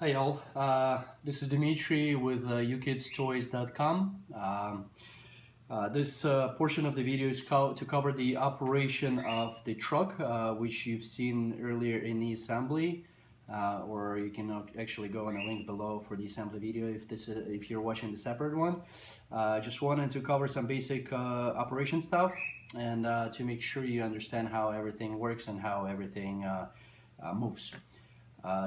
Hi all, this is Dimitri with UKidstoys.com. This portion of the video is to cover the operation of the truck, which you've seen earlier in the assembly, or you can actually go on a link below for the assembly video if you're watching the separate one. Just wanted to cover some basic operation stuff and to make sure you understand how everything works and how everything moves.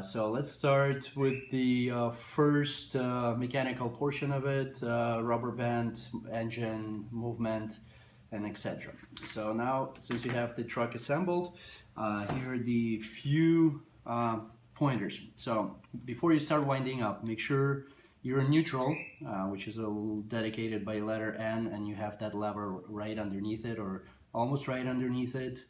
So let's start with the first mechanical portion of it, rubber band, engine, movement, and etc. So now, since you have the truck assembled, here are the few pointers. So before you start winding up, make sure you're in neutral, which is dedicated by letter N, and you have that lever right underneath it or almost right underneath it.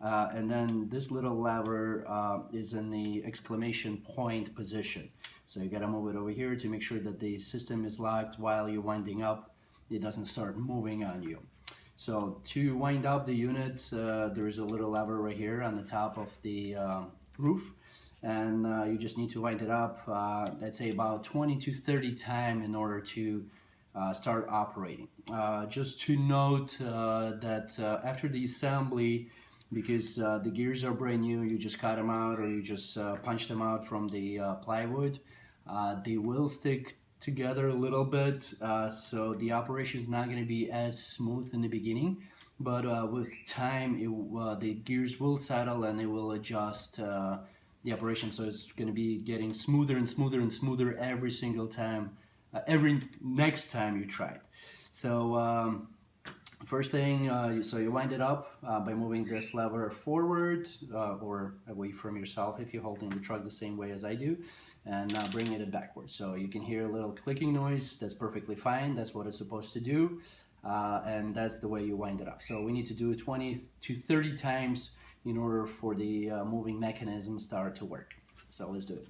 And then this little lever is in the exclamation point position. So you gotta move it over here to make sure that the system is locked while you're winding up. It doesn't start moving on you. So to wind up the unit, there's a little lever right here on the top of the roof. And you just need to wind it up, I'd say about 20 to 30 times in order to start operating. Just to note that after the assembly, because the gears are brand new, you just cut them out or you just punch them out from the plywood, they will stick together a little bit, so the operation is not going to be as smooth in the beginning, but with time the gears will settle and it will adjust the operation, so it's going to be getting smoother and smoother and smoother every single time, every next time you try it. So first thing, so you wind it up by moving this lever forward or away from yourself if you're holding the truck the same way as I do, and bringing it backwards. So you can hear a little clicking noise. That's perfectly fine. That's what it's supposed to do, and that's the way you wind it up. So we need to do it 20 to 30 times in order for the moving mechanism start to work. So let's do it.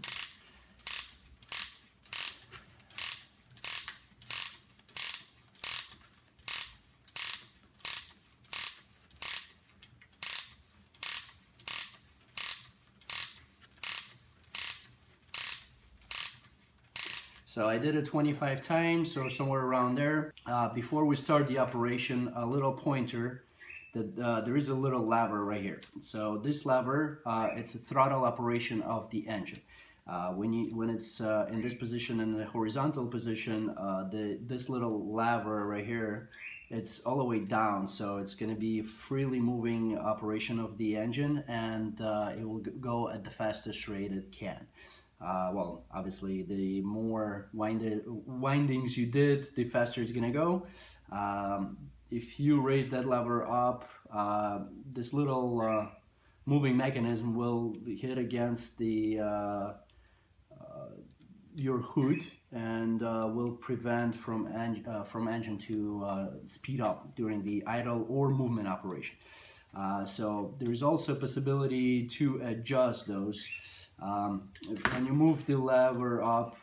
So I did it 25 times or somewhere around there. Before we start the operation, a little pointer that there is a little lever right here. So this lever, it's a throttle operation of the engine. When it's in this position, in the horizontal position, this little lever right here, it's all the way down, so it's going to be freely moving operation of the engine, and it will go at the fastest rate it can. Well, obviously, the more windings you did, the faster it's gonna go. If you raise that lever up, this little moving mechanism will hit against the your hood and will prevent from engine to speed up during the idle or movement operation. So there is also a possibility to adjust those. When you move the lever up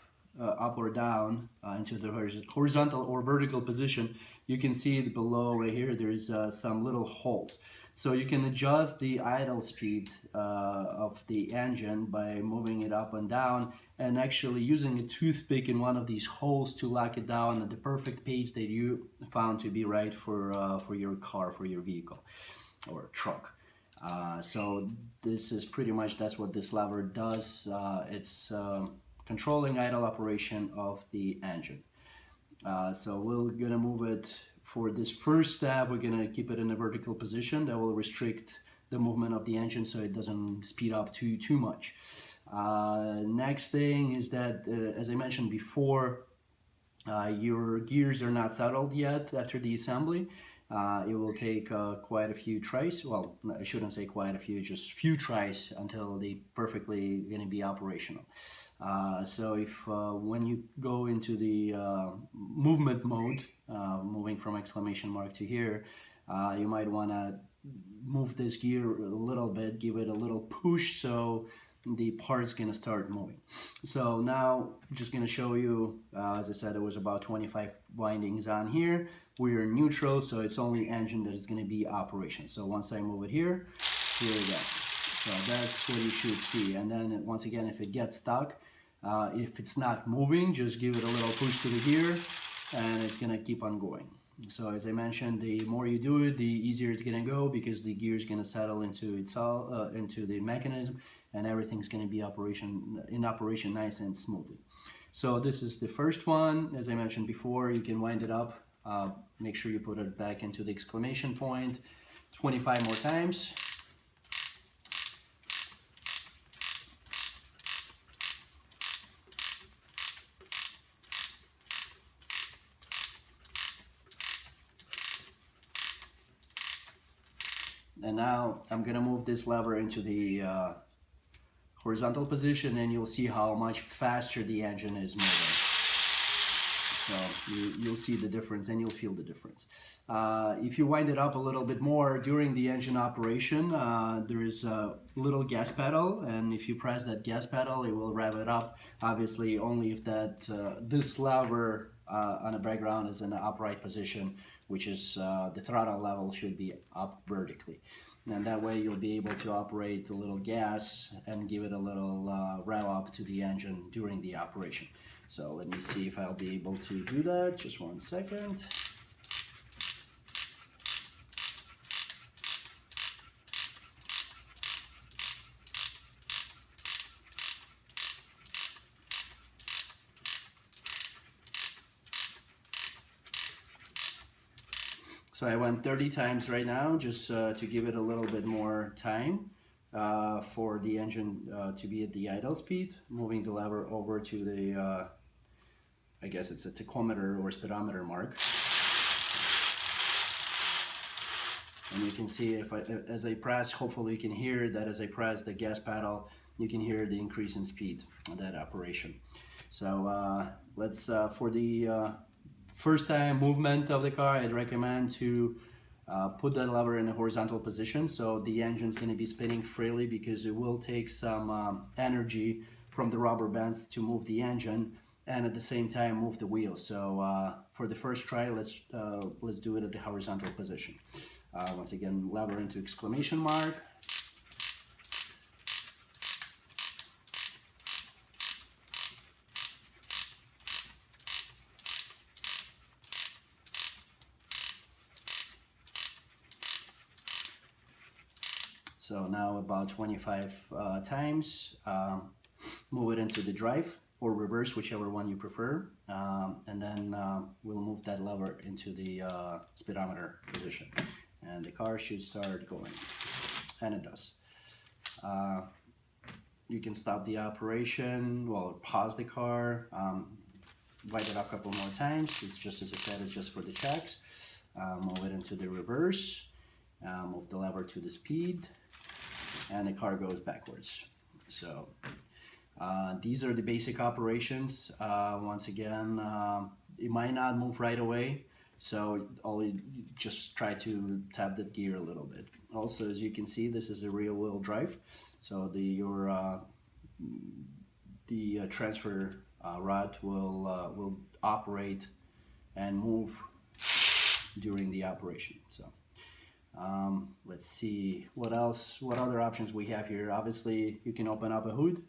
or down into the horizontal or vertical position, you can see below right here there's some little holes. So you can adjust the idle speed of the engine by moving it up and down, and actually using a toothpick in one of these holes to lock it down at the perfect pace that you found to be right for your car, for your vehicle or truck. So this is pretty much, that's what this lever does. It's controlling idle operation of the engine. So we're gonna move it for this first step. We're gonna keep it in a vertical position. That will restrict the movement of the engine so it doesn't speed up too much. Next thing is that, as I mentioned before, your gears are not settled yet after the assembly. It will take quite a few tries. Well, I shouldn't say quite a few, just few tries until they perfectly going to be operational. So if when you go into the movement mode, moving from exclamation mark to here, you might want to move this gear a little bit, give it a little push so the part's gonna start moving. So now I'm just gonna show you, as I said, there was about 25 windings on here. We're neutral, so it's only engine that is gonna be operation. So once I move it here we go. So that's what you should see. And then once again, if it gets stuck, If it's not moving, just give it a little push to the gear and it's gonna keep on going. So as I mentioned, the more you do it, the easier it's gonna go, because the gear is gonna settle into itself, into the mechanism, and everything's gonna be in operation nice and smoothly. So this is the first one. As I mentioned before, you can wind it up. Make sure you put it back into the exclamation point 25 more times. And now I'm gonna move this lever into the horizontal position, and you'll see how much faster the engine is moving. So you'll see the difference, and you'll feel the difference. If you wind it up a little bit more during the engine operation, there is a little gas pedal, and if you press that gas pedal, it will rev it up. Obviously, only if this lever on the background is in the upright position, which is the throttle level should be up vertically. And that way you'll be able to operate a little gas and give it a little rev up to the engine during the operation. So let me see if I'll be able to do that. Just 1 second. So I went 30 times right now, just to give it a little bit more time for the engine to be at the idle speed. Moving the lever over to the, I guess it's a tachometer or speedometer mark. And you can see as I press, hopefully you can hear that as I press the gas pedal, you can hear the increase in speed of that operation. So let's, for the first time movement of the car, I'd recommend to put that lever in a horizontal position, so the engine's going to be spinning freely, because it will take some energy from the rubber bands to move the engine, and at the same time move the wheels. So for the first try, let's do it at the horizontal position. Once again, lever into exclamation mark. So now about 25 times, move it into the drive or reverse, whichever one you prefer, and then we'll move that lever into the speedometer position, and the car should start going, and it does. You can stop the operation, well, pause the car, wind it up a couple more times. It's just, as I said, it's just for the checks. Move it into the reverse, move the lever to the speed, and the car goes backwards. So these are the basic operations. Once again, it might not move right away, so just try to tap the gear a little bit. Also, as you can see, this is a rear-wheel drive, so the transfer rod will operate and move during the operation. So let's see what other options we have here. Obviously, you can open up a hood.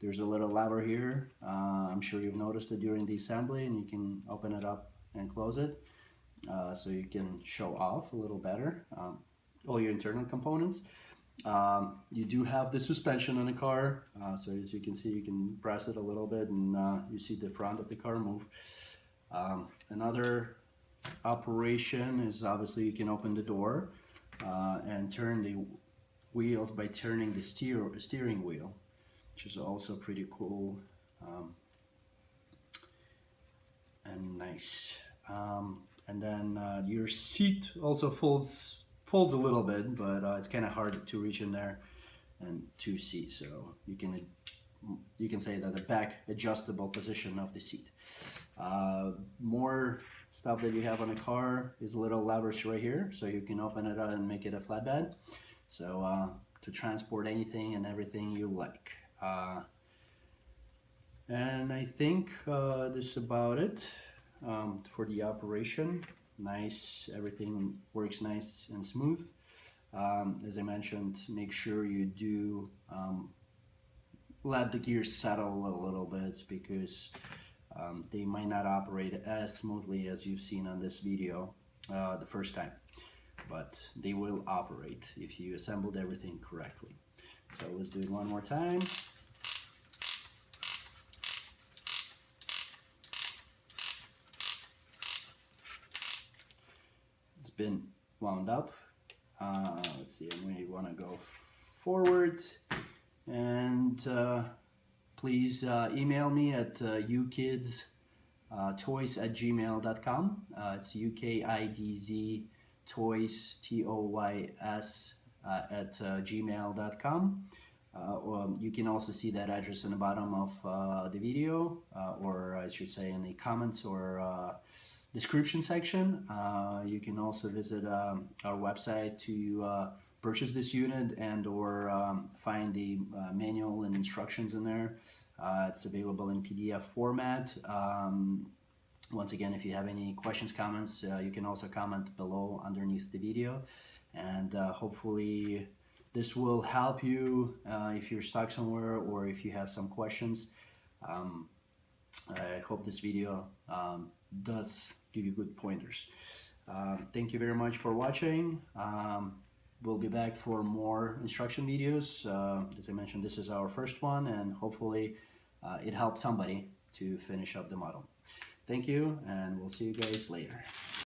There's a little lever here. I'm sure you've noticed it during the assembly, and you can open it up and close it, so you can show off a little better all your internal components. You do have the suspension on the car, so as you can see, you can press it a little bit, and you see the front of the car move. Another operation is, obviously, you can open the door and turn the wheels by turning the steering wheel, which is also pretty cool and nice. And then your seat also folds a little bit, but it's kind of hard to reach in there and to see. So you can say that the back adjustable position of the seat. More stuff that you have on a car is little levers right here, so you can open it up and make it a flatbed. So to transport anything and everything you like. And I think this is about it for the operation. Nice, everything works nice and smooth. As I mentioned, make sure you do let the gears settle a little bit, because they might not operate as smoothly as you've seen on this video the first time, but they will operate if you assembled everything correctly. So let's do it one more time. It's been wound up. Let's see, and we want to go forward, and please email me at ukidz@gmail.com. It's UKIDZ toys, TOYS, at gmail.com. You can also see that address in the bottom of the video, or I should say in the comments or description section. You can also visit our website to purchase this unit and or find the manual and instructions in there. It's available in PDF format. Once again, if you have any questions, comments, you can also comment below underneath the video, and hopefully this will help you if you're stuck somewhere or if you have some questions. I hope this video does give you good pointers. Thank you very much for watching. We'll be back for more instruction videos. As I mentioned, this is our first one, and hopefully it helped somebody to finish up the model. Thank you, and we'll see you guys later.